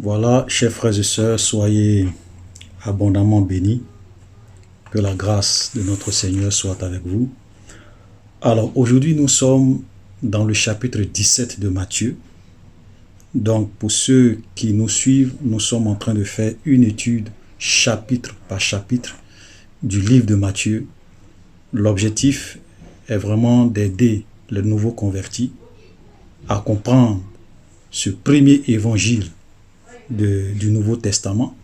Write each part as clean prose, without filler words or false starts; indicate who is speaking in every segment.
Speaker 1: Voilà, chers frères et sœurs, soyez abondamment bénis. Que la grâce de notre Seigneur soit avec vous. Alors, aujourd'hui, nous sommes dans le chapitre 17 de Matthieu. Donc, pour ceux qui nous suivent, nous sommes en train de faire une étude chapitre par chapitre du livre de Matthieu. L'objectif est vraiment d'aider les nouveaux convertis à comprendre ce premier évangile du Nouveau Testament,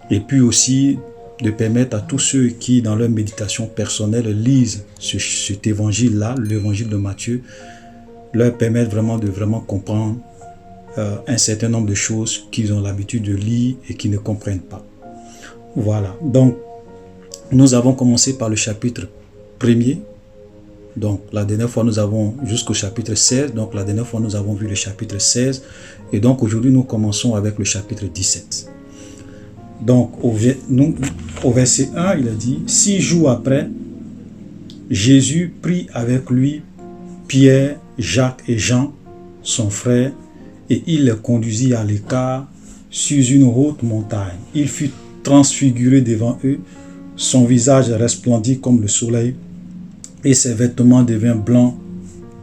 Speaker 1: et puis aussi de permettre à tous ceux qui, dans leur méditation personnelle, lisent cet évangile-là, l'évangile de Matthieu, leur permettre vraiment de comprendre un certain nombre de choses qu'ils ont l'habitude de lire et qu'ils ne comprennent pas. Voilà, donc nous avons commencé par le chapitre 1er. Donc la dernière fois nous avons jusqu'au chapitre 16, donc la dernière fois nous avons vu le chapitre 16, et donc aujourd'hui nous commençons avec le chapitre 17. Donc au verset 1, il a dit: 6 jours après, Jésus prit avec lui Pierre, Jacques et Jean, son frère, et il les conduisit à l'écart sur une haute montagne. Il fut transfiguré devant eux, son visage resplendit comme le soleil, et ses vêtements deviennent blancs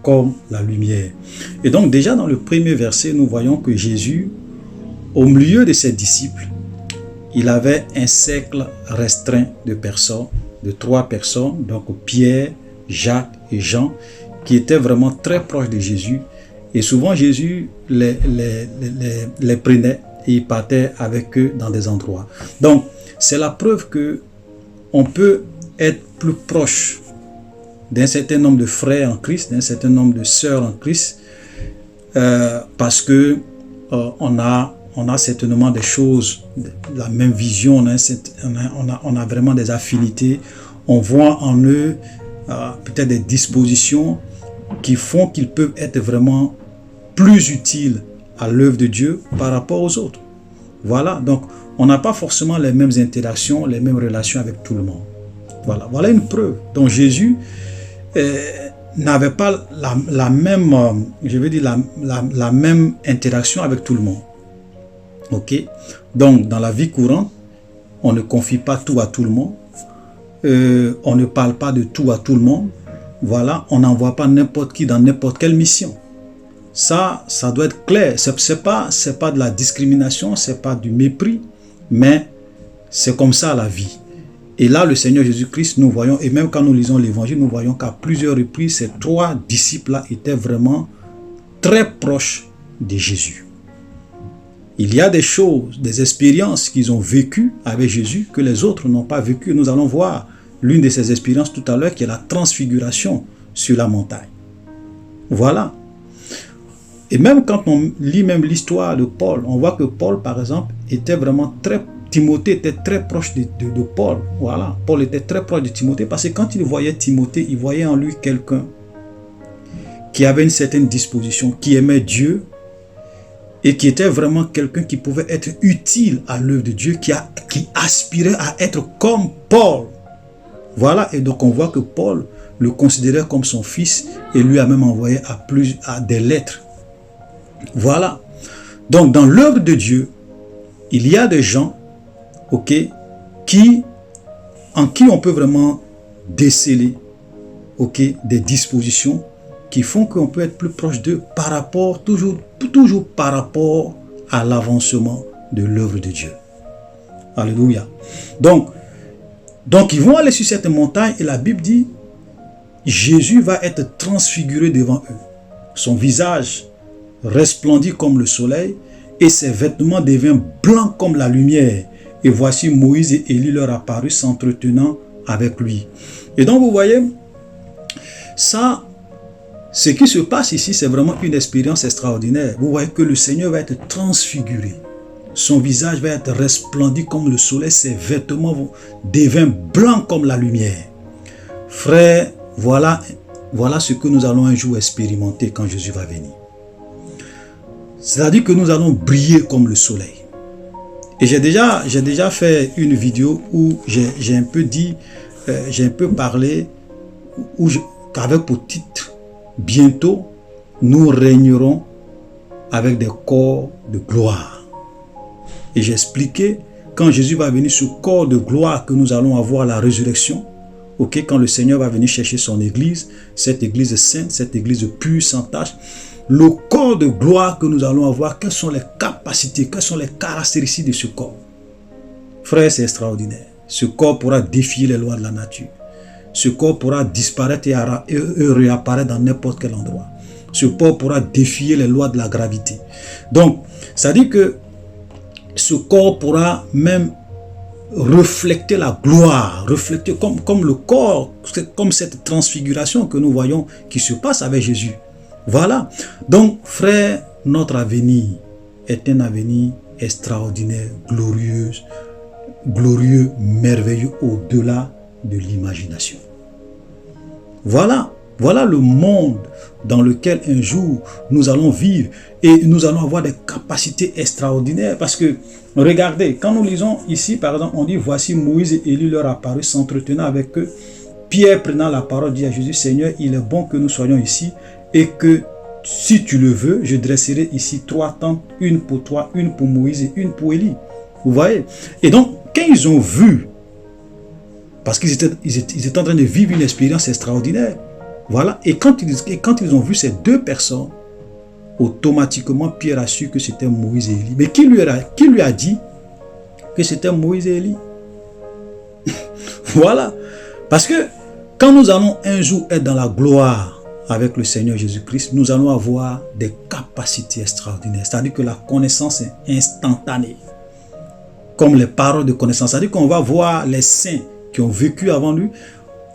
Speaker 1: comme la lumière. Et donc déjà dans le premier verset, nous voyons que Jésus, au milieu de ses disciples, il avait un cercle restreint de personnes, de 3 personnes, donc Pierre, Jacques et Jean, qui étaient vraiment très proches de Jésus. Et souvent Jésus les prenait et il partait avec eux dans des endroits. Donc c'est la preuve que on peut être plus proche d'un certain nombre de frères en Christ, d'un certain nombre de sœurs en Christ, parce que on a certainement des choses, la même vision, on a vraiment des affinités, on voit en eux peut-être des dispositions qui font qu'ils peuvent être vraiment plus utiles à l'œuvre de Dieu par rapport aux autres. Voilà, donc on n'a pas forcément les mêmes interactions, les mêmes relations avec tout le monde. Voilà une preuve. Donc Jésus n'avait pas la même, je veux dire, la même interaction avec tout le monde. Ok? Donc, dans la vie courante, on ne confie pas tout à tout le monde. On ne parle pas de tout à tout le monde. Voilà, on n'envoie pas n'importe qui dans n'importe quelle mission. Ça doit être clair. C'est pas de la discrimination, c'est pas du mépris, mais c'est comme ça la vie. Et là, le Seigneur Jésus-Christ, nous voyons, et même quand nous lisons l'évangile, nous voyons qu'à plusieurs reprises, ces 3 disciples-là étaient vraiment très proches de Jésus. Il y a des choses, des expériences qu'ils ont vécues avec Jésus que les autres n'ont pas vécues. Nous allons voir l'une de ces expériences tout à l'heure, qui est la transfiguration sur la montagne. Voilà. Et même quand on lit même l'histoire de Paul, on voit que Paul, par exemple, était vraiment Timothée était très proche de Paul. Voilà, Paul était très proche de Timothée parce que quand il voyait Timothée, il voyait en lui quelqu'un qui avait une certaine disposition, qui aimait Dieu et qui était vraiment quelqu'un qui pouvait être utile à l'œuvre de Dieu, qui aspirait à être comme Paul. Voilà, et donc on voit que Paul le considérait comme son fils et lui a même envoyé à des lettres. Voilà. Donc dans l'œuvre de Dieu, il y a des gens, ok, en qui on peut vraiment déceler, ok, des dispositions qui font qu'on peut être plus proche d'eux par rapport, toujours par rapport à l'avancement de l'œuvre de Dieu. Alléluia. Donc ils vont aller sur cette montagne et la Bible dit, Jésus va être transfiguré devant eux. Son visage resplendit comme le soleil et ses vêtements deviennent blancs comme la lumière. Et voici Moïse et Élie leur apparus s'entretenant avec lui. Et donc vous voyez, ça, ce qui se passe ici, c'est vraiment une expérience extraordinaire. Vous voyez que le Seigneur va être transfiguré. Son visage va être resplendit comme le soleil, ses vêtements deviennent blancs comme la lumière. Frère, voilà ce que nous allons un jour expérimenter quand Jésus va venir. C'est-à-dire que nous allons briller comme le soleil. Et j'ai déjà fait une vidéo où j'ai un peu dit, j'ai un peu parlé, avec pour titre, bientôt nous régnerons avec des corps de gloire. Et j'ai expliqué, quand Jésus va venir, ce corps de gloire que nous allons avoir à la résurrection, ok, quand le Seigneur va venir chercher son église, cette église sainte, cette église pure, sans tache, le corps de gloire que nous allons avoir, quelles sont les capacités, quelles sont les caractéristiques de ce corps? Frère, c'est extraordinaire. Ce corps pourra défier les lois de la nature. Ce corps pourra disparaître et réapparaître dans n'importe quel endroit. Ce corps pourra défier les lois de la gravité. Donc, ça dit que ce corps pourra même refléter la gloire, refléter comme le corps, comme cette transfiguration que nous voyons qui se passe avec Jésus. Voilà. Donc, frère, notre avenir est un avenir extraordinaire, glorieux, merveilleux, au-delà de l'imagination. Voilà le monde dans lequel un jour nous allons vivre et nous allons avoir des capacités extraordinaires parce que, regardez, quand nous lisons ici, par exemple, on dit, voici Moïse et Élie leur apparut s'entretenant avec eux. Pierre prenant la parole dit à Jésus, Seigneur, il est bon que nous soyons ici et que si tu le veux, je dresserai ici 3 tentes, une pour toi, une pour Moïse et une pour Élie. Vous voyez? Et donc, quand ils ont vu, parce qu'ils étaient en train de vivre une expérience extraordinaire, voilà, et quand ils ont vu ces 2 personnes, automatiquement Pierre a su que c'était Moïse et Élie. Mais qui lui a dit que c'était Moïse et Élie? Voilà, parce que quand nous allons un jour être dans la gloire avec le Seigneur Jésus-Christ, nous allons avoir des capacités extraordinaires. C'est-à-dire que la connaissance est instantanée. Comme les paroles de connaissance. C'est-à-dire qu'on va voir les saints qui ont vécu avant lui.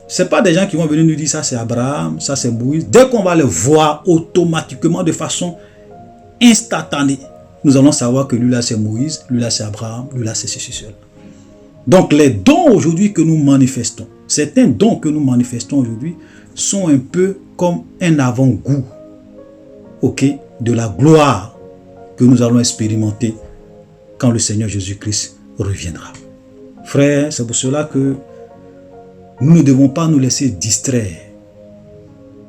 Speaker 1: Ce n'est pas des gens qui vont venir nous dire ça c'est Abraham, ça c'est Moïse. Dès qu'on va les voir automatiquement de façon instantanée, nous allons savoir que lui là c'est Moïse, lui là c'est Abraham, lui là c'est ceci, cela. Donc les dons aujourd'hui que nous manifestons, certains dons que nous manifestons aujourd'hui sont un peu comme un avant-goût, ok, de la gloire que nous allons expérimenter quand le Seigneur Jésus-Christ reviendra. Frères, c'est pour cela que nous ne devons pas nous laisser distraire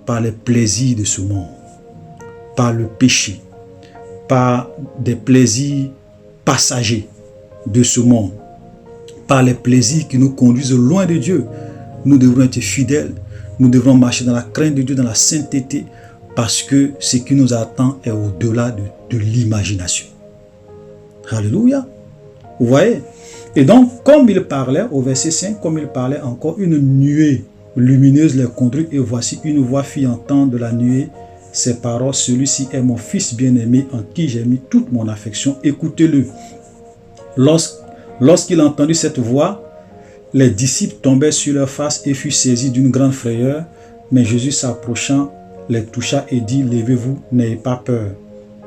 Speaker 1: par les plaisirs de ce monde, par le péché, par des plaisirs passagers de ce monde, par les plaisirs qui nous conduisent loin de Dieu. Nous devrons être fidèles, nous devrons marcher dans la crainte de Dieu, dans la sainteté, parce que ce qui nous attend est au-delà de l'imagination. Alléluia. Vous voyez? Et donc, comme il parlait, au verset 5, comme il parlait encore, une nuée lumineuse les conduit, et voici une voix fit entendre de la nuée ces paroles, celui-ci est mon fils bien-aimé en qui j'ai mis toute mon affection, écoutez-le. Lorsqu'il entendit cette voix, les disciples tombèrent sur leur face et furent saisis d'une grande frayeur, mais Jésus s'approchant, les toucha et dit, levez-vous, n'ayez pas peur.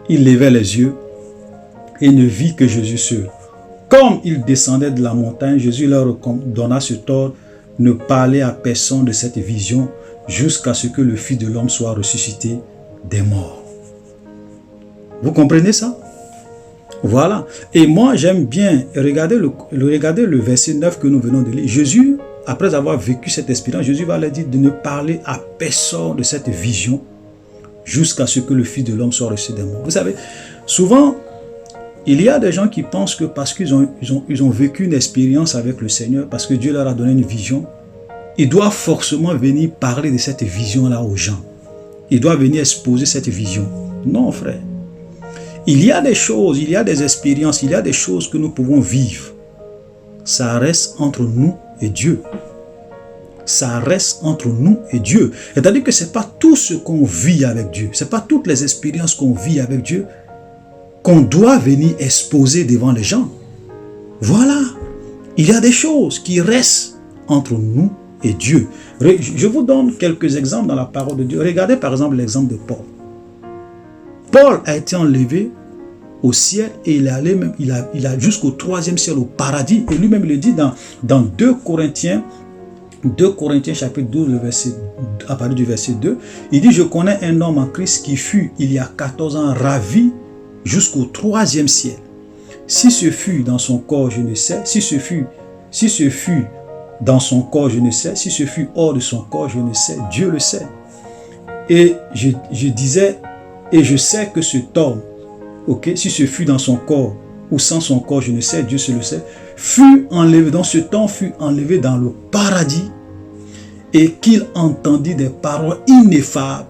Speaker 1: Il levait les yeux et ne vit que Jésus seul. Comme ils descendaient de la montagne, Jésus leur donna cet ordre, ne parlez à personne de cette vision jusqu'à ce que le Fils de l'homme soit ressuscité des morts. Vous comprenez ça? Voilà. Et moi, j'aime bien regarder le verset 9 que nous venons de lire. Jésus, après avoir vécu cette expérience, Jésus va leur dire de ne parler à personne de cette vision jusqu'à ce que le Fils de l'homme soit ressuscité des morts. Vous savez, souvent, il y a des gens qui pensent que parce qu'ils ont vécu une expérience avec le Seigneur, parce que Dieu leur a donné une vision, ils doivent forcément venir parler de cette vision-là aux gens. Ils doivent venir exposer cette vision. Non, frère. Il y a des choses, il y a des expériences, il y a des choses que nous pouvons vivre. Ça reste entre nous et Dieu. Ça reste entre nous et Dieu. C'est-à-dire que ce n'est pas tout ce qu'on vit avec Dieu. Ce n'est pas toutes les expériences qu'on vit avec Dieu qu'on doit venir exposer devant les gens. Voilà. Il y a des choses qui restent entre nous et Dieu. Je vous donne quelques exemples dans la parole de Dieu. Regardez par exemple l'exemple de Paul. Paul a été enlevé au ciel et il est allé même, il a jusqu'au 3e ciel, au paradis. Et lui-même il le dit dans 2 Corinthiens chapitre 12, à partir du verset 2. Il dit, je connais un homme en Christ qui fut il y a 14 ans ravi jusqu'au 3e ciel. Si ce fut dans son corps, je ne sais. Si ce fut dans son corps, je ne sais. Si ce fut hors de son corps, je ne sais. Dieu le sait. Et je disais, et je sais que cet homme, ok, si ce fut dans son corps, ou sans son corps, je ne sais, Dieu seul le sait, fut enlevé, dans ce temps fut enlevé dans le paradis et qu'il entendit des paroles ineffables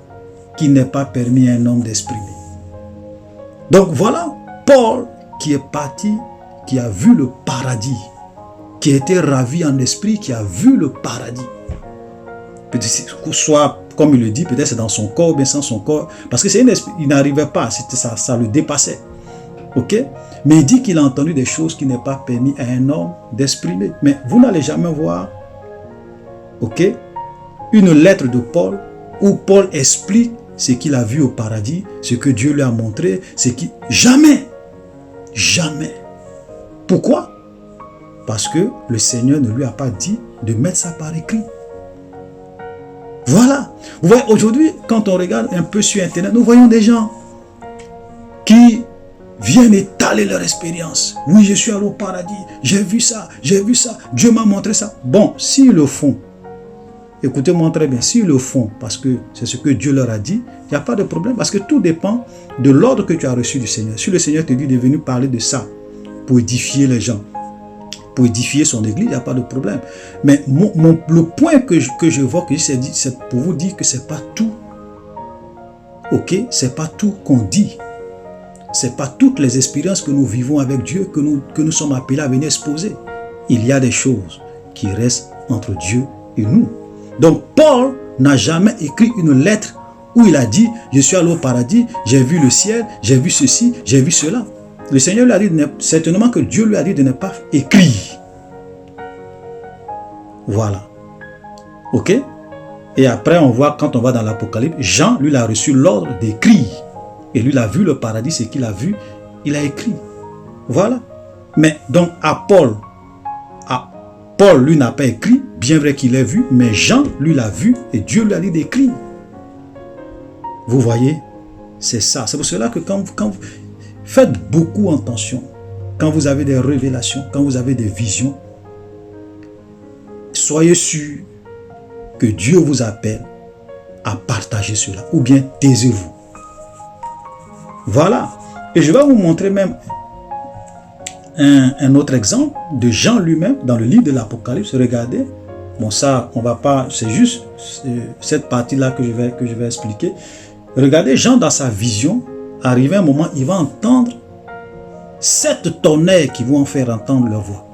Speaker 1: qui n'est pas permis à un homme d'exprimer. Donc voilà, Paul qui est parti, qui a vu le paradis, qui a été ravi en esprit, qui a vu le paradis. Peut-être soit, comme il le dit, peut-être c'est dans son corps ou bien sans son corps, parce que c'est il n'arrivait pas, ça le dépassait. Ok? Mais il dit qu'il a entendu des choses qui n'est pas permis à un homme d'exprimer. Mais vous n'allez jamais voir, ok, une lettre de Paul où Paul explique ce qu'il a vu au paradis, ce que Dieu lui a montré, ce qui... Jamais! Jamais! Pourquoi? Parce que le Seigneur ne lui a pas dit de mettre ça par écrit. Voilà. Vous voyez, aujourd'hui, quand on regarde un peu sur Internet, nous voyons des gens qui viennent étaler leur expérience. Oui, je suis allé au paradis, j'ai vu ça, Dieu m'a montré ça. Bon, s'ils le font, écoutez-moi très bien, s'ils le font parce que c'est ce que Dieu leur a dit, il n'y a pas de problème, parce que tout dépend de l'ordre que tu as reçu du Seigneur. Si le Seigneur te dit de venir parler de ça pour édifier les gens, pour édifier son église, il n'y a pas de problème. Mais le point que j'évoque, c'est pour vous dire que ce n'est pas tout. Ok? Ce n'est pas tout qu'on dit. Ce n'est pas toutes les expériences que nous vivons avec Dieu que nous sommes appelés à venir exposer. Il y a des choses qui restent entre Dieu et nous. Donc Paul n'a jamais écrit une lettre où il a dit « Je suis allé au paradis, j'ai vu le ciel, j'ai vu ceci, j'ai vu cela ». Le Seigneur lui a dit, certainement que Dieu lui a dit de ne pas écrire. Voilà. Ok? Et après on voit, quand on va dans l'Apocalypse, Jean, lui, il a reçu l'ordre d'écrire. Et lui, il a vu le paradis, ce qu'il a vu, il a écrit. Voilà. Mais donc Paul, lui n'a pas écrit, bien vrai qu'il l'a vu, mais Jean, lui, l'a vu et Dieu lui a dit d'écrire. Vous voyez? C'est ça. C'est pour cela que quand vous faites beaucoup attention, quand vous avez des révélations, quand vous avez des visions, soyez sûr que Dieu vous appelle à partager cela, ou bien taisez-vous. Voilà. Et je vais vous montrer même un autre exemple de Jean lui-même dans le livre de l'Apocalypse. Regardez. Bon, ça, on va pas... C'est juste cette partie-là que je vais expliquer. Regardez, Jean, dans sa vision, arrivé un moment, il va entendre 7 tonnerres qui vont en faire entendre leur voix.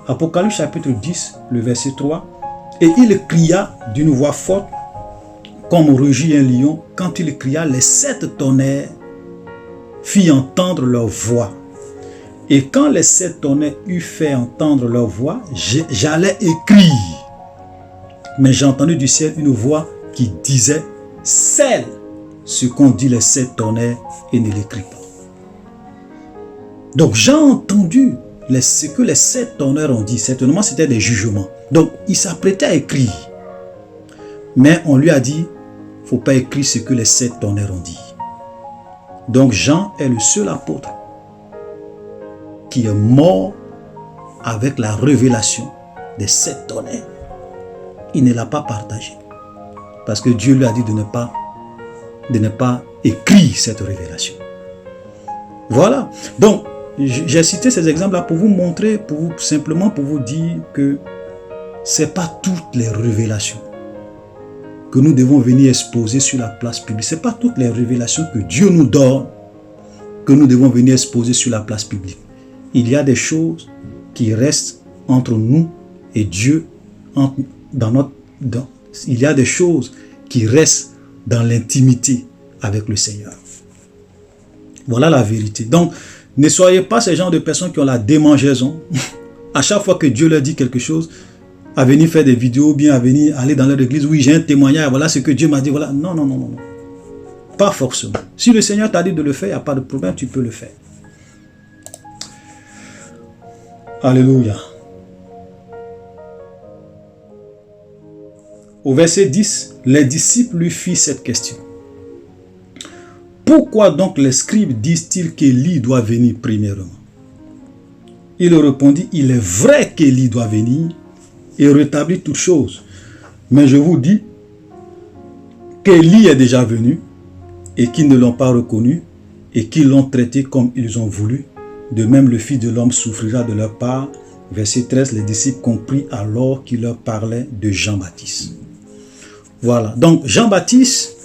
Speaker 1: Apocalypse chapitre 10, le verset 3. Et il cria d'une voix forte, comme rugit un lion. Quand il cria, les 7 tonnerres firent entendre leur voix. Et quand les 7 tonnerres eurent fait entendre leur voix, j'allais écrire. Mais j'ai entendu du ciel une voix qui disait, scelle ce qu'ont dit les 7 tonnerres et ne l'écrit pas. Donc j'ai entendu ce que les 7 tonnerres ont dit. Certainement c'était des jugements. Donc il s'apprêtait à écrire. Mais on lui a dit, il ne faut pas écrire ce que les 7 tonnerres ont dit. Donc Jean est le seul apôtre qui est mort avec la révélation des 7 tonnerres. Il ne l'a pas partagé. Parce que Dieu lui a dit de ne pas écrire cette révélation. Voilà. Donc, j'ai cité ces exemples-là pour vous montrer, simplement pour vous dire que ce n'est pas toutes les révélations que nous devons venir exposer sur la place publique. Ce n'est pas toutes les révélations que Dieu nous donne que nous devons venir exposer sur la place publique. Il y a des choses qui restent entre nous et Dieu. Il y a des choses qui restent dans l'intimité avec le Seigneur. Voilà la vérité. Donc, ne soyez pas ces gens de personnes qui ont la démangeaison. À chaque fois que Dieu leur dit quelque chose, à venir faire des vidéos, bien à venir aller dans leur église. Oui, j'ai un témoignage, voilà ce que Dieu m'a dit. Voilà. Non, non, non, non. Pas forcément. Si le Seigneur t'a dit de le faire, il n'y a pas de problème, tu peux le faire. Alléluia. Au verset 10, les disciples lui firent cette question. Pourquoi donc les scribes disent-ils qu'Élie doit venir premièrement? Il répondit, il est vrai qu'Élie doit venir et rétablir toutes choses. Mais je vous dis qu'Élie est déjà venu et qu'ils ne l'ont pas reconnu et qui l'ont traité comme ils ont voulu. De même, le Fils de l'homme souffrira de leur part. Verset 13, les disciples comprirent alors qu'il leur parlait de Jean-Baptiste. Voilà, donc Jean-Baptiste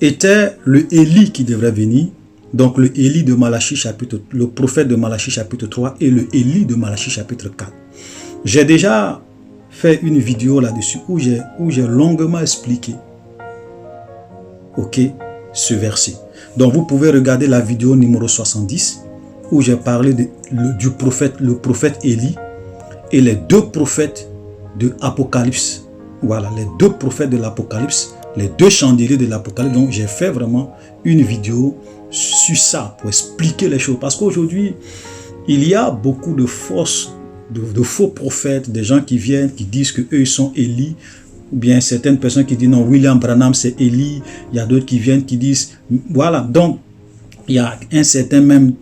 Speaker 1: était le Élie qui devrait venir. Donc le Élie de Malachie chapitre, le prophète de Malachie chapitre 3 et le Élie de Malachie chapitre 4. J'ai déjà fait une vidéo là-dessus où j'ai longuement expliqué ce verset. Donc vous pouvez regarder la vidéo numéro 70 où j'ai parlé du prophète, le prophète Élie et les deux prophètes de l'Apocalypse. Voilà, les deux prophètes de l'Apocalypse, les deux chandeliers de l'Apocalypse. Donc j'ai fait vraiment une vidéo sur ça pour expliquer les choses. Parce qu'aujourd'hui, il y a beaucoup de de faux prophètes, des gens qui viennent, qui disent qu'eux ils sont Élie, ou bien certaines personnes qui disent non, William Branham c'est Élie. Il y a d'autres qui viennent qui disent, voilà, donc il y a un certain même,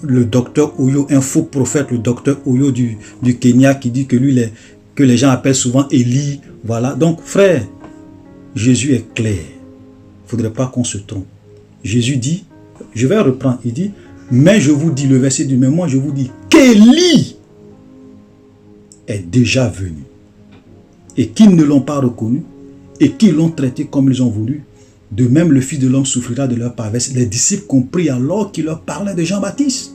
Speaker 1: le docteur Oyo, un faux prophète, le docteur Oyo du Kenya qui dit que lui, que les gens appellent souvent Élie. Voilà, donc frère, Jésus est clair. Il ne faudrait pas qu'on se trompe. Jésus dit, je vais reprendre, il dit, mais je vous dis, le verset du même mois, je vous dis qu'Élie est déjà venu. Et qu'ils ne l'ont pas reconnu, et qu'ils l'ont traité comme ils ont voulu. De même, le Fils de l'homme souffrira de leur part. Les disciples comprirent alors qu'il leur parlait de Jean-Baptiste.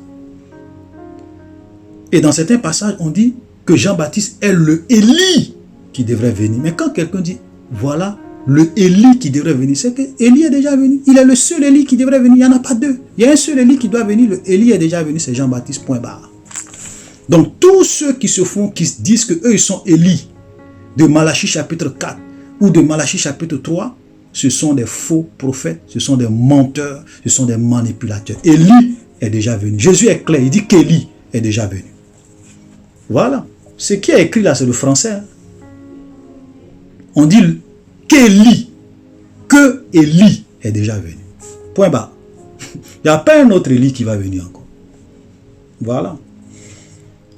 Speaker 1: Et dans certains passages, on dit que Jean-Baptiste est le Élie qui devrait venir. Mais quand quelqu'un dit, voilà, le Élie qui devrait venir, c'est que Élie est déjà venu. Il est le seul Élie qui devrait venir. Il n'y en a pas deux. Il y a un seul Élie qui doit venir. Le Élie est déjà venu, c'est Jean-Baptiste, point barre. Donc, tous ceux qui se disent qu'eux, ils sont Élie, de Malachie chapitre 4 ou de Malachie chapitre 3, ce sont des faux prophètes, ce sont des menteurs, ce sont des manipulateurs. Élie est déjà venu. Jésus est clair, il dit qu'Élie est déjà venu. Voilà. Ce qui est écrit là, c'est le français. Hein. On dit qu'Élie, que Élie est déjà venu. Point barre. Il n'y a pas un autre Élie qui va venir encore. Voilà.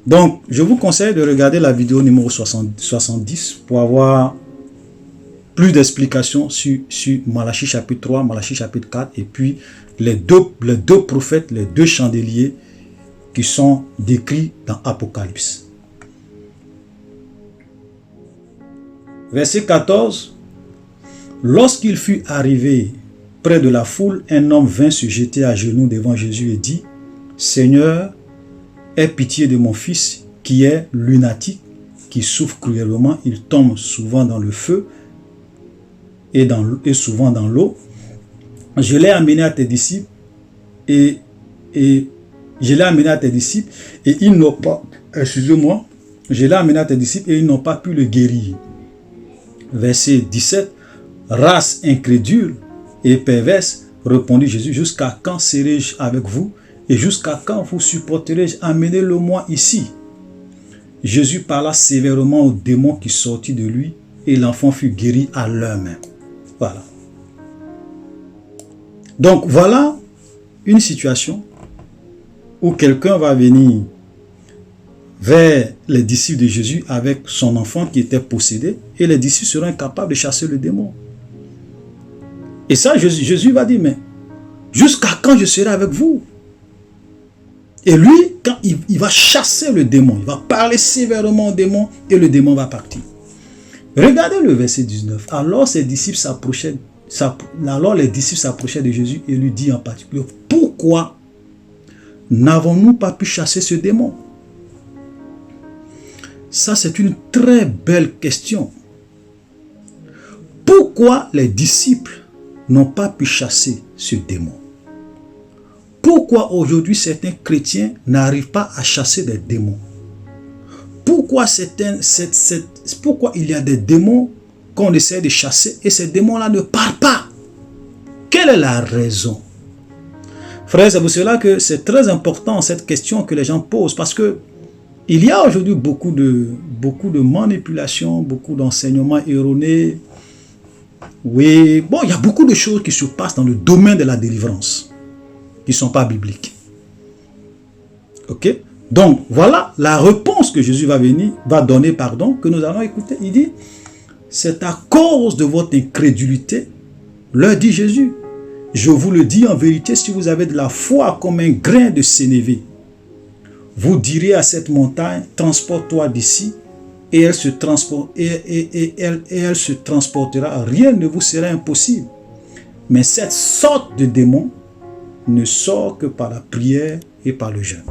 Speaker 1: Donc, je vous conseille de regarder la vidéo numéro 70 pour avoir plus d'explications sur Malachie chapitre 3, Malachie chapitre 4 et puis les deux prophètes, les deux chandeliers qui sont décrits dans Apocalypse. Verset 14. Lorsqu'il fut arrivé près de la foule, un homme vint se jeter à genoux devant Jésus et dit, « Seigneur, aie pitié de mon fils qui est lunatique, qui souffre cruellement, il tombe souvent dans le feu et souvent dans l'eau. Je l'ai amené à tes disciples et ils n'ont pas, excusez-moi, je l'ai amené à tes disciples et ils n'ont pas pu le guérir. » Verset 17. Race incrédule et perverse, répondit Jésus, jusqu'à quand serai-je avec vous et jusqu'à quand vous supporterai-je? Amenez-le-moi ici. Jésus parla sévèrement au démon qui sortit de lui et l'enfant fut guéri à l'heure même. Voilà. Donc voilà une situation où quelqu'un va venir vers les disciples de Jésus avec son enfant qui était possédé et les disciples seront incapables de chasser le démon. Et ça, Jésus va dire, mais jusqu'à quand je serai avec vous? Et lui, quand il va chasser le démon, il va parler sévèrement au démon et le démon va partir. Regardez le verset 19. Alors les disciples s'approchaient de Jésus et lui dit en particulier, pourquoi n'avons-nous pas pu chasser ce démon? Ça, c'est une très belle question. Pourquoi les disciples n'ont pas pu chasser ce démon? Pourquoi aujourd'hui certains chrétiens n'arrivent pas à chasser des démons? Pourquoi il y a des démons qu'on essaie de chasser et ces démons-là ne partent pas? Quelle est la raison? Frères, c'est pour cela que c'est très important cette question que les gens posent, parce que il y a aujourd'hui beaucoup de manipulations, beaucoup d'enseignements erronés. Oui, bon, il y a beaucoup de choses qui se passent dans le domaine de la délivrance qui ne sont pas bibliques. Ok? Donc, voilà la réponse que Jésus va donner, que nous allons écouter. Il dit, c'est à cause de votre incrédulité, leur dit Jésus, Je vous le dis en vérité, si vous avez de la foi comme un grain de sénévé, vous direz à cette montagne, transporte-toi d'ici, et elle se transportera. Rien ne vous sera impossible. Mais cette sorte de démon ne sort que par la prière et par le jeûne.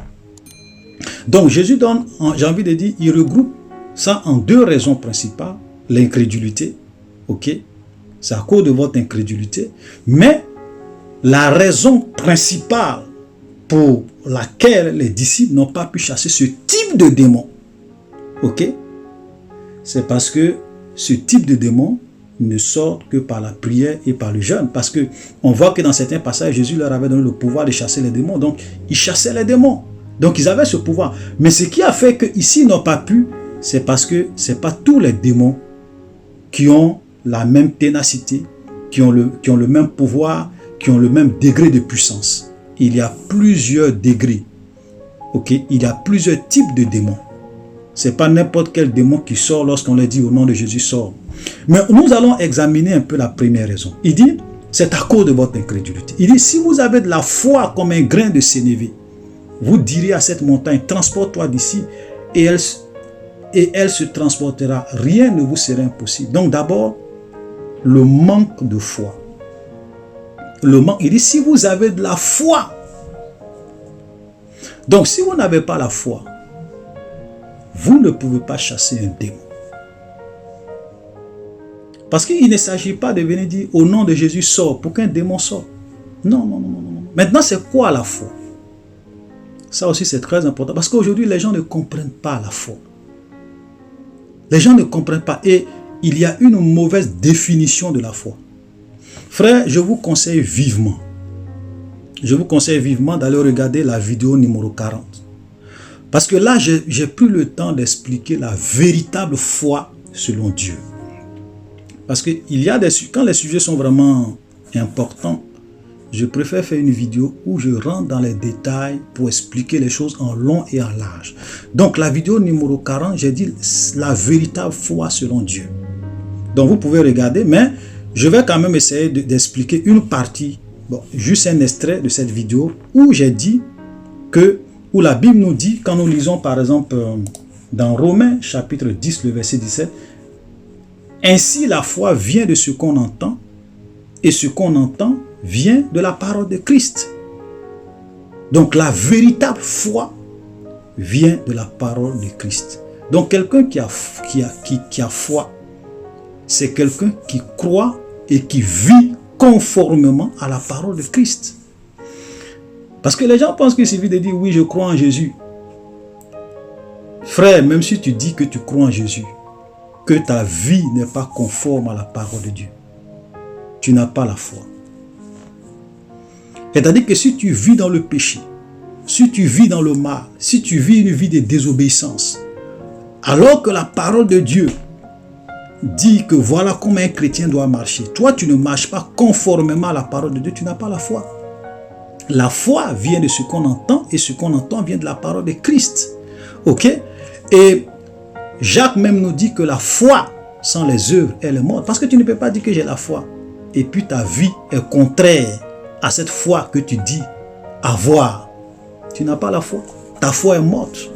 Speaker 1: Donc Jésus donne, j'ai envie de dire, il regroupe ça en deux raisons principales. L'incrédulité, ok, c'est à cause de votre incrédulité, mais la raison principale pour laquelle les disciples n'ont pas pu chasser ce type de démon, ok, c'est parce que ce type de démon ne sort que par la prière et par le jeûne. Parce que on voit que dans certains passages, Jésus leur avait donné le pouvoir de chasser les démons. Donc, ils chassaient les démons. Donc, ils avaient ce pouvoir. Mais ce qui a fait qu'ici, ils n'ont pas pu, c'est parce que ce n'est pas tous les démons qui ont la même ténacité, qui ont le même pouvoir, qui ont le même degré de puissance. Il y a plusieurs degrés. Ok, il y a plusieurs types de démons. Ce n'est pas n'importe quel démon qui sort lorsqu'on leur dit au nom de Jésus sort. Mais nous allons examiner un peu la première raison. Il dit, c'est à cause de votre incrédulité. Il dit, si vous avez de la foi comme un grain de sénévé, vous direz à cette montagne, transporte-toi d'ici, et elle se transportera. Rien ne vous sera impossible. Donc d'abord, le manque de foi. Il dit, si vous avez de la foi. Donc si vous n'avez pas la foi, vous ne pouvez pas chasser un démon. Parce qu'il ne s'agit pas de venir dire au nom de Jésus sort pour qu'un démon sorte. Non, non, non, non, non. Maintenant, c'est quoi la foi? Ça aussi, c'est très important. Parce qu'aujourd'hui, les gens ne comprennent pas la foi. Les gens ne comprennent pas. Et il y a une mauvaise définition de la foi. Frère, je vous conseille vivement d'aller regarder la vidéo numéro 40. Parce que là, j'ai pris le temps d'expliquer la véritable foi selon Dieu. Parce que quand les sujets sont vraiment importants, je préfère faire une vidéo où je rentre dans les détails pour expliquer les choses en long et en large. Donc la vidéo numéro 40, j'ai dit la véritable foi selon Dieu. Donc vous pouvez regarder, mais je vais quand même essayer d'expliquer une partie, juste un extrait de cette vidéo où j'ai dit où la Bible nous dit, quand nous lisons par exemple dans Romains chapitre 10, le verset 17, ainsi la foi vient de ce qu'on entend, et ce qu'on entend vient de la parole de Christ. Donc la véritable foi vient de la parole de Christ. Donc quelqu'un qui a foi, c'est quelqu'un qui croit et qui vit conformément à la parole de Christ. Parce que les gens pensent qu'il suffit de dire oui, je crois en Jésus. Frère, même si tu dis que tu crois en Jésus, que ta vie n'est pas conforme à la parole de Dieu, tu n'as pas la foi. C'est-à-dire que si tu vis dans le péché, si tu vis dans le mal, si tu vis une vie de désobéissance, alors que la parole de Dieu dit que voilà comment un chrétien doit marcher, toi tu ne marches pas conformément à la parole de Dieu, tu n'as pas la foi. La foi vient de ce qu'on entend, et ce qu'on entend vient de la parole de Christ. Ok? Et Jacques même nous dit que la foi sans les œuvres, elle est morte. Parce que tu ne peux pas dire que j'ai la foi, et puis ta vie est contraire à cette foi que tu dis avoir. Tu n'as pas la foi. Ta foi est morte.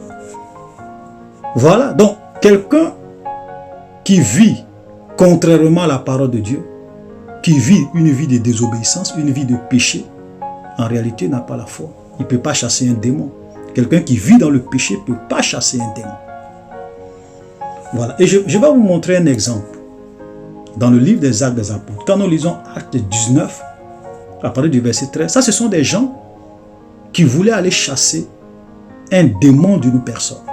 Speaker 1: Voilà. Donc, quelqu'un qui vit contrairement à la parole de Dieu, qui vit une vie de désobéissance, une vie de péché, en réalité n'a pas la foi. Il ne peut pas chasser un démon. Quelqu'un qui vit dans le péché ne peut pas chasser un démon. Voilà. Et je vais vous montrer un exemple. Dans le livre des Actes des Apôtres, quand nous lisons Actes 19, à partir du verset 13, ça ce sont des gens qui voulaient aller chasser un démon d'une personne,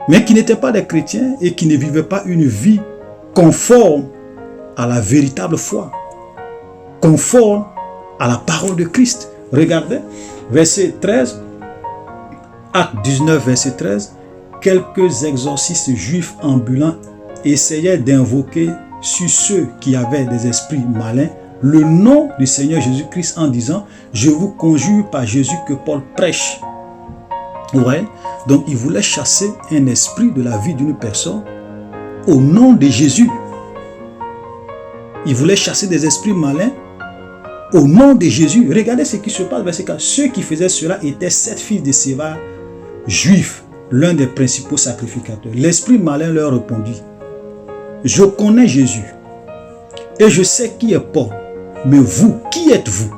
Speaker 1: mais qui n'étaient pas des chrétiens et qui ne vivaient pas une vie conforme à la véritable foi, conforme à la parole de Christ. Regardez, verset 13, Acte 19, verset 13, quelques exorcistes juifs ambulants essayaient d'invoquer sur ceux qui avaient des esprits malins le nom du Seigneur Jésus-Christ en disant, je vous conjure par Jésus que Paul prêche. Vous voyez? Donc ils voulaient chasser un esprit de la vie d'une personne au nom de Jésus. Ils voulaient chasser des esprits malins au nom de Jésus. Regardez ce qui se passe, verset 4. Ceux qui faisaient cela étaient 7 fils de Séva, juifs, l'un des principaux sacrificateurs. L'esprit malin leur répondit, je connais Jésus et je sais qui est Paul, mais vous, qui êtes-vous?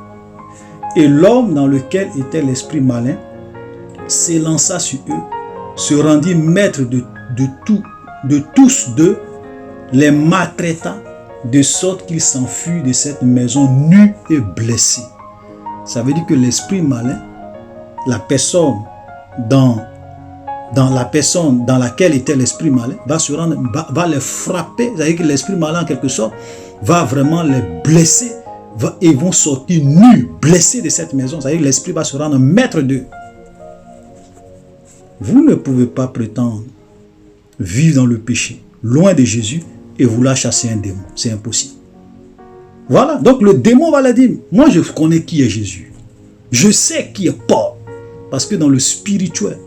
Speaker 1: Et l'homme dans lequel était l'esprit malin s'élança sur eux, se rendit maître de tous deux, les maltraita, de sorte qu'ils s'enfuirent de cette maison nus et blessés. Ça veut dire que l'esprit malin, la personne dans la personne dans laquelle était l'esprit malin, va les frapper. Ça veut dire que l'esprit malin, en quelque sorte, va vraiment les blesser et vont sortir nus, blessés de cette maison. Ça veut dire que l'esprit va se rendre maître d'eux. Vous ne pouvez pas prétendre vivre dans le péché, loin de Jésus, et vouloir chasser un démon. C'est impossible. Voilà. Donc le démon va leur dire, moi je connais qui est Jésus. Je sais qui est Paul. Parce que dans le spirituel,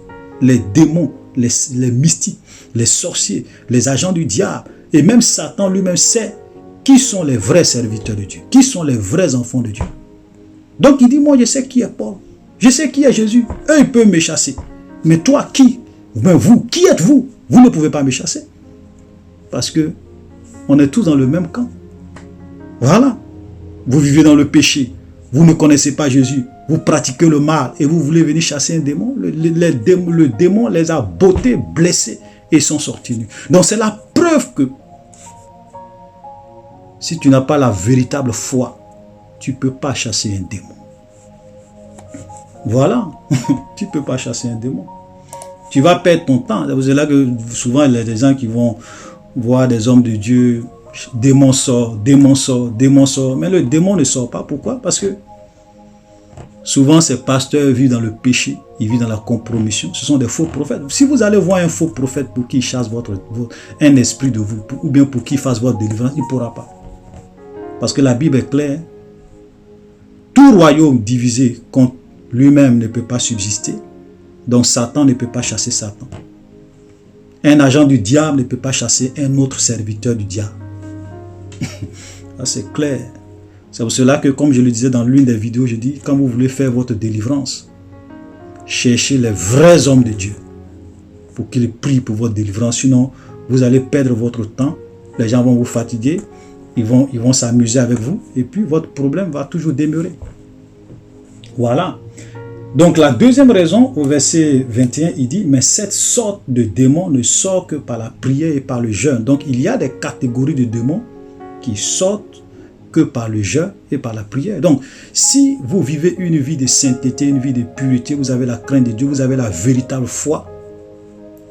Speaker 1: les démons, les mystiques, les sorciers, les agents du diable, et même Satan lui-même sait qui sont les vrais serviteurs de Dieu, qui sont les vrais enfants de Dieu. Donc il dit, moi je sais qui est Paul, je sais qui est Jésus, eux ils peuvent me chasser. Mais toi qui? Ben, vous, qui êtes-vous? Vous ne pouvez pas me chasser. Parce que on est tous dans le même camp. Voilà. Vous vivez dans le péché, vous ne connaissez pas Jésus, vous pratiquez le mal et vous voulez venir chasser un démon. Le démon les a bottés, blessés et sont sortis nus. Donc c'est la preuve que si tu n'as pas la véritable foi, tu ne peux pas chasser un démon. Voilà. Tu ne peux pas chasser un démon. Tu vas perdre ton temps. C'est là que souvent il y a des gens qui vont voir des hommes de Dieu, démon sort, démon sort, démon sort. Mais le démon ne sort pas. Pourquoi? Parce que souvent ces pasteurs vivent dans le péché, ils vivent dans la compromission. Ce sont des faux prophètes. Si vous allez voir un faux prophète pour qu'il chasse un esprit de vous, ou bien pour qu'il fasse votre délivrance, il ne pourra pas. Parce que la Bible est claire. Tout royaume divisé contre lui-même ne peut pas subsister. Donc Satan ne peut pas chasser Satan. Un agent du diable ne peut pas chasser un autre serviteur du diable. C'est clair. C'est pour cela que, comme je le disais dans l'une des vidéos, je dis, quand vous voulez faire votre délivrance, cherchez les vrais hommes de Dieu pour qu'ils prient pour votre délivrance. Sinon, vous allez perdre votre temps. Les gens vont vous fatiguer. Ils vont s'amuser avec vous. Et puis, votre problème va toujours demeurer. Voilà. Donc la deuxième raison, au verset 21, il dit, mais cette sorte de démon ne sort que par la prière et par le jeûne. Donc il y a des catégories de démons qui sortent que par le jeûne et par la prière. Donc si vous vivez une vie de sainteté, une vie de pureté, vous avez la crainte de Dieu, vous avez la véritable foi,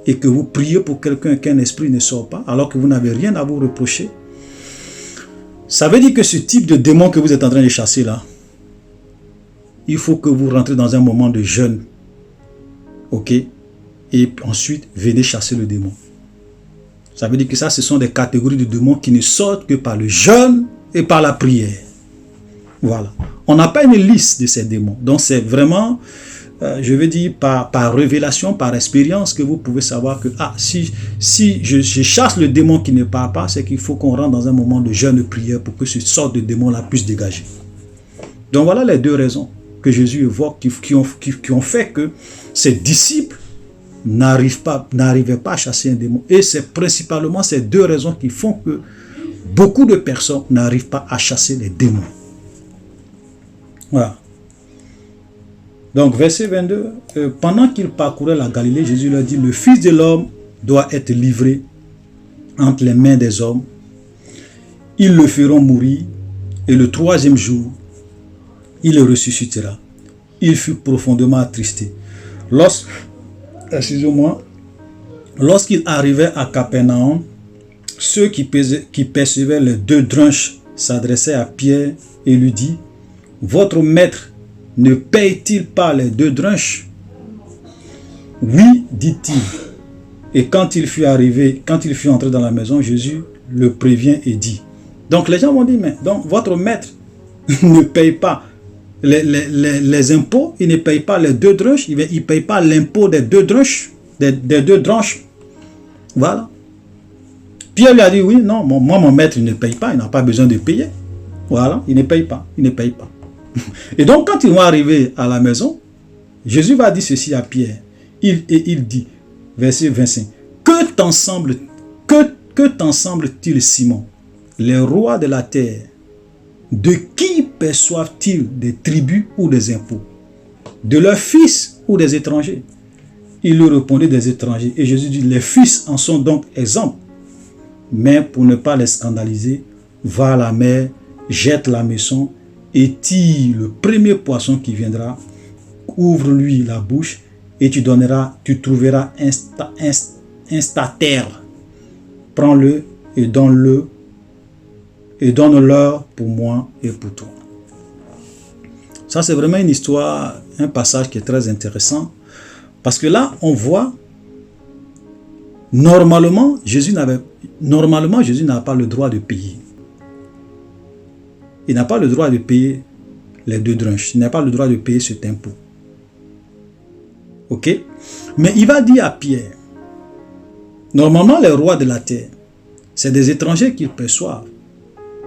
Speaker 1: et que vous priez pour quelqu'un qu'un esprit ne sort pas, alors que vous n'avez rien à vous reprocher, ça veut dire que ce type de démon que vous êtes en train de chasser là, il faut que vous rentrez dans un moment de jeûne. Ok? Et ensuite, venez chasser le démon. Ça veut dire que ça, ce sont des catégories de démons qui ne sortent que par le jeûne et par la prière. Voilà. On n'a pas une liste de ces démons. Donc, c'est vraiment, je veux dire, par révélation, par expérience, que vous pouvez savoir que, si je chasse le démon qui ne part pas, c'est qu'il faut qu'on rentre dans un moment de jeûne et prière pour que ce sorte de démon-là puisse dégager. Donc, voilà les deux raisons que Jésus évoque, qui ont fait que ses disciples n'arrivaient pas à chasser un démon. Et c'est principalement ces deux raisons qui font que beaucoup de personnes n'arrivent pas à chasser les démons. Voilà. Donc, verset 22, pendant qu'ils parcouraient la Galilée, Jésus leur dit, le Fils de l'homme doit être livré entre les mains des hommes. Ils le feront mourir, et le troisième jour, il le ressuscitera. Il fut profondément attristé. Lorsqu'il arrivait à Capernaum, ceux qui percevaient les 2 drachmes s'adressaient à Pierre et lui dit, votre maître ne paye-t-il pas les 2 drachmes? Oui, dit-il. Et quand il fut entré dans la maison, Jésus le prévient et dit. Donc les gens vont dire, mais donc votre maître ne paye pas les impôts, il ne paye pas les 2 drachmes, il ne paye pas l'impôt des 2 drachmes, des 2 drachmes. Voilà. Pierre lui a dit, oui, non, moi mon maître il ne paye pas, il n'a pas besoin de payer. Voilà, il ne paye pas, il ne paye pas. Et donc, quand ils vont arriver à la maison, Jésus va dire ceci à Pierre. Il dit, verset 25, que t'ensemble-t-il, Simon, les rois de la terre, de qui perçoivent-ils des tribus ou des impôts? De leurs fils ou des étrangers? Il lui répondait des étrangers. Et Jésus dit, les fils en sont donc exempts. Mais pour ne pas les scandaliser, va à la mer, jette la maison et tire le premier poisson qui viendra, ouvre-lui la bouche et tu trouveras un terre. Prends-le et donne-leur pour moi et pour toi. Ça, c'est vraiment une histoire, un passage qui est très intéressant. Parce que là, on voit, normalement, Jésus n'a pas le droit de payer. Il n'a pas le droit de payer les 2 drachmes. Il n'a pas le droit de payer cet impôt. Ok? Mais il va dire à Pierre, normalement, les rois de la terre, c'est des étrangers qui perçoivent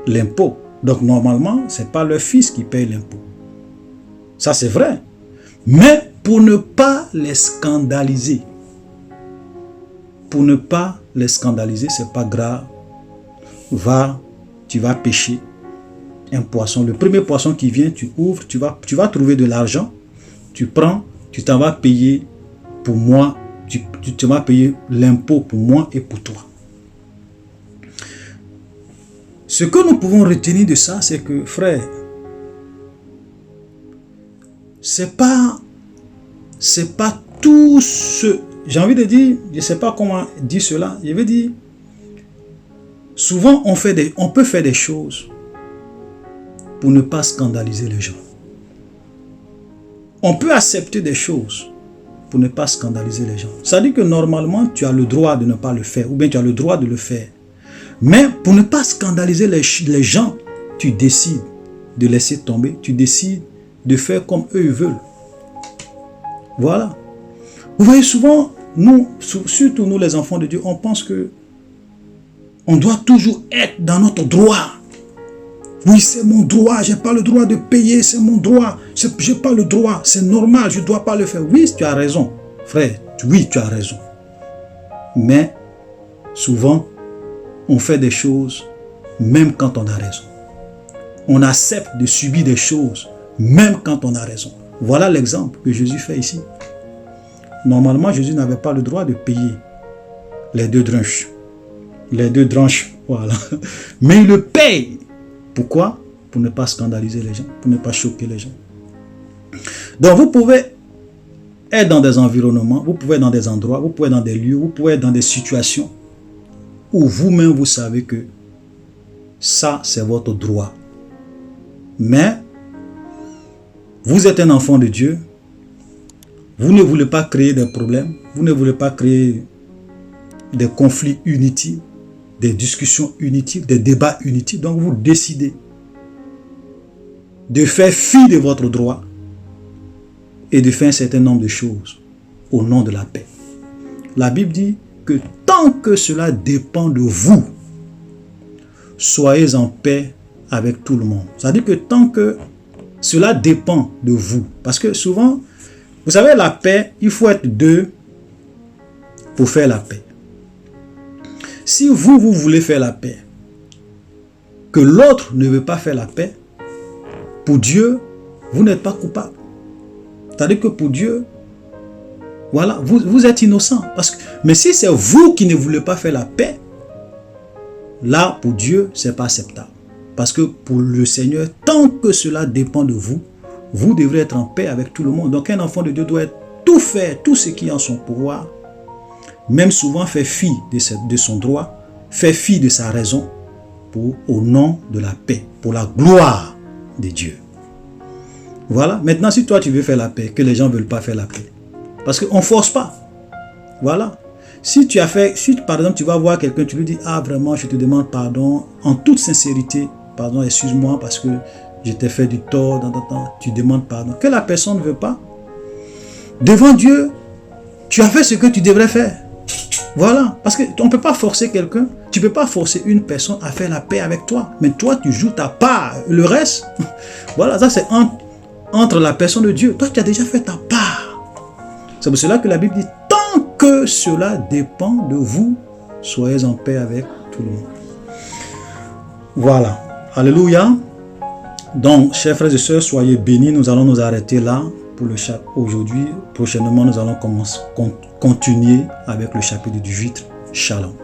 Speaker 1: l'impôt. Donc, normalement, ce n'est pas leur fils qui paye l'impôt. Ça, c'est vrai. Mais pour ne pas les scandaliser, c'est pas grave. Tu vas pêcher un poisson. Le premier poisson qui vient, tu ouvres, tu vas trouver de l'argent. Tu prends, tu t'en vas payer pour moi. Tu vas payer l'impôt pour moi et pour toi. Ce que nous pouvons retenir de ça, c'est que, frère, c'est pas tout ce... J'ai envie de dire, je ne sais pas comment dire cela, je veux dire, souvent on peut faire des choses pour ne pas scandaliser les gens. On peut accepter des choses pour ne pas scandaliser les gens. Ça dit que normalement, tu as le droit de ne pas le faire, ou bien tu as le droit de le faire. Mais pour ne pas scandaliser les gens, tu décides de laisser tomber, tu décides de faire comme eux veulent. Voilà. Vous voyez, souvent, surtout nous les enfants de Dieu, on pense que on doit toujours être dans notre droit. Oui, c'est mon droit, je n'ai pas le droit de payer, c'est mon droit. Je n'ai pas le droit, c'est normal, je ne dois pas le faire. Oui, tu as raison, frère, oui, tu as raison. Mais, souvent, on fait des choses même quand on a raison. On accepte de subir des choses même quand on a raison. Voilà l'exemple que Jésus fait ici. Normalement, Jésus n'avait pas le droit de payer les 2 drachmes. Les 2 drachmes, voilà. Mais il le paye. Pourquoi? Pour ne pas scandaliser les gens, pour ne pas choquer les gens. Donc, vous pouvez être dans des environnements, vous pouvez être dans des endroits, vous pouvez être dans des lieux, vous pouvez être dans des situations où vous-même, vous savez que ça, c'est votre droit. Mais, vous êtes un enfant de Dieu, vous ne voulez pas créer des problèmes, vous ne voulez pas créer des conflits inutiles, des discussions inutiles, des débats inutiles. Donc vous décidez de faire fi de votre droit et de faire un certain nombre de choses au nom de la paix. La Bible dit que tant que cela dépend de vous, soyez en paix avec tout le monde. Ça veut dire que tant que cela dépend de vous, parce que souvent, vous savez, la paix, il faut être 2 pour faire la paix. Si vous voulez faire la paix, que l'autre ne veut pas faire la paix, pour Dieu, vous n'êtes pas coupable. C'est-à-dire que pour Dieu, voilà, vous êtes innocent. Mais si c'est vous qui ne voulez pas faire la paix, là, pour Dieu, ce n'est pas acceptable. Parce que pour le Seigneur, tant que cela dépend de vous, vous devrez être en paix avec tout le monde. Donc un enfant de Dieu doit tout faire, tout ce qui est en son pouvoir, même souvent faire fi de son droit, faire fi de sa raison, au nom de la paix, pour la gloire de Dieu. Voilà. Maintenant, si toi tu veux faire la paix, que les gens ne veulent pas faire la paix, parce qu'on ne force pas. Voilà. Si par exemple tu vas voir quelqu'un, tu lui dis, ah vraiment, je te demande pardon, en toute sincérité, pardon, excuse-moi parce que je t'ai fait du tort, tu demandes pardon. Que la personne ne veut pas. Devant Dieu, tu as fait ce que tu devrais faire. Voilà. Parce qu'on ne peut pas forcer quelqu'un. Tu ne peux pas forcer une personne à faire la paix avec toi. Mais toi, tu joues ta part. Le reste, voilà, ça c'est entre entre la personne de Dieu. Toi, tu as déjà fait ta part. C'est pour cela que la Bible dit, tant que cela dépend de vous, soyez en paix avec tout le monde. Voilà. Alléluia. Donc, chers frères et sœurs, soyez bénis. Nous allons nous arrêter là pour le chapitre aujourd'hui. Prochainement, nous allons continuer avec le chapitre 18. Shalom.